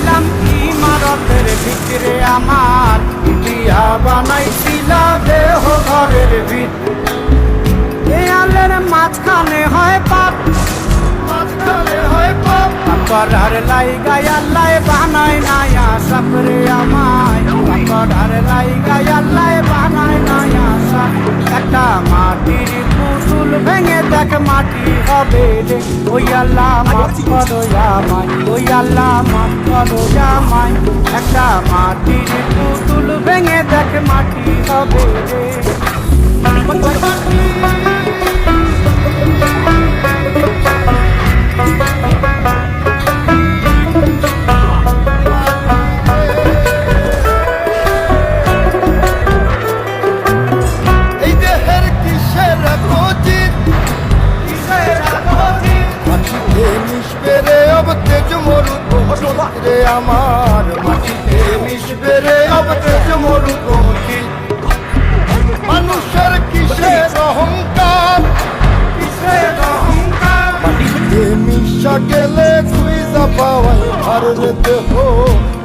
বানাইলাম ইমারতের ভিতরে আমার, দিয়া বানাইছিলা দেহ ঘরের ভিত। দেয়ালের মাঝখানে হয় পাপ, মাঝখানে হয় পাপ, করার লাইগায় আল্লাহ বানায় নাই আশাপ রে আমায়, করার লাইগায় আল্লাহ বানায় নাই আশা। একটা মাটির পুতুল ভেঙে দেখ মাটি হবে রে, ওই আল্লাহ মাফ করো আমায়, ওই আল্লাহ মাফ করো আমায়। একটা মাটির পুতুল ভেঙে দেখ মাটি হবে রে। আমার মাটিতে মিশবে রে अब তেজ মরুভূমি। মানুষের কিসের অহংকার, কিসের অহংকার, মাটিতে মিশা গেলে খুঁজা পাওয়াই ভার রে দেহ,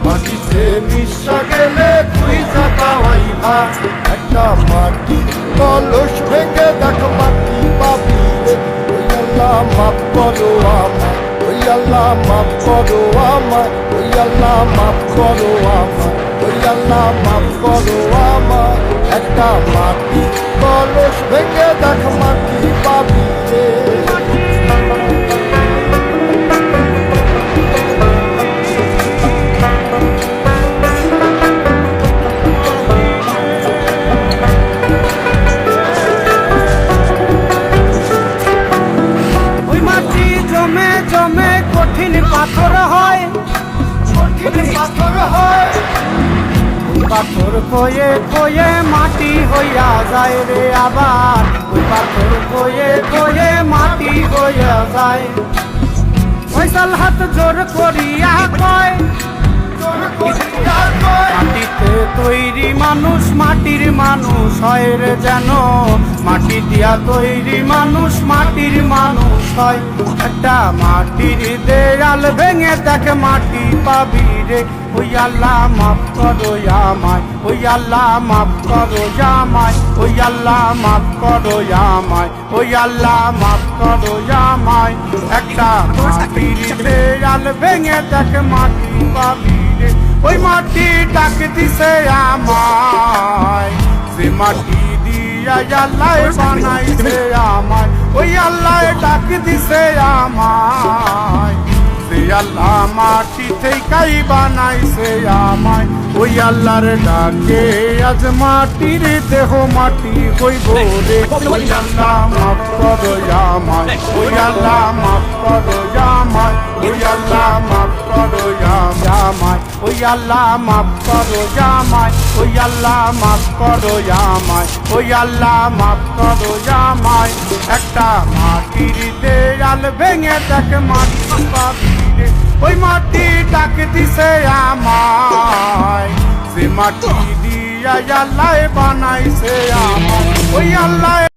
মাটিতে মিশা গেলে খুঁজা পাওয়াই ভার। একটা মাটি কলস ভেঙে দেখ মাটি পাবি রে, ওই আল্লাহ মাফ করো আমায়, ওই আল্লাহ মাফ করো আমায়, ওই আল্লাহ মাফ করো আমায়, ওই আল্লাহ মাফ করো আমায়। একটা মাটি কলস ভেঙে দেখ মাটি পাবি রে। কঠিন পাথর হয়, কঠিন পাথর হয়, পাথর কয়ে কয়ে মাটি হইয়া যায় রে আবার, ওই পাথর কয়ে কয়ে মাটি হইয়া যায়। ফয়সাল হাত জোর করিয়া কয়, জোর করিয়া কয়, মাটিতে তৈরি মানুষ মাটির মানুষ হয় রে যেন, মাটি দিয়া তৈরি মানুষ মাটির মানুষ হয়। একটা মাটির দেয়াল ভেঙে দেখ মাটি পাবি রে, ওই আল্লাহ মাফ করো আমায়, ওই আল্লাহ মাফ করো আমায়, ওই আল্লাহ মাফ করো আমায়, ওই আল্লাহ মাফ করো আমায়। একটা মাটির দেয়াল ভেঙে দেখ মাটি পাবি রে, ওই মাটি ডাক দিছে আমায়, সে মাটি আল্লাহ বানাইছে আমায়, ওই আল্লাহ ডাক দিছে আমায়, সে আল্লাহ মাটি থেকেই বানাইছে আমায়। ওই আল্লাহর ডাকে আজ মাটির দেহ মাটি হইব রে, ওই আল্লাহ মাফ করো আমায়, ওই আল্লাহ মাফ করো আমায়, ওই আল্লাহ মাফ করো আমায়, ওই আল্লাহ মাফ করো আমায়, ওই আল্লাহ মাফ করো আমায়, ওই আল্লাহ মাফ করো আমায়। একটা মাটির দেয়াল ভেঙে দেখ মাটি পাবি রে, ওই মাটি ডাক দিছে আমায়, সে মাটি দিয়া আল্লাহ বানাইছে আমায়, ওই আল্লাহ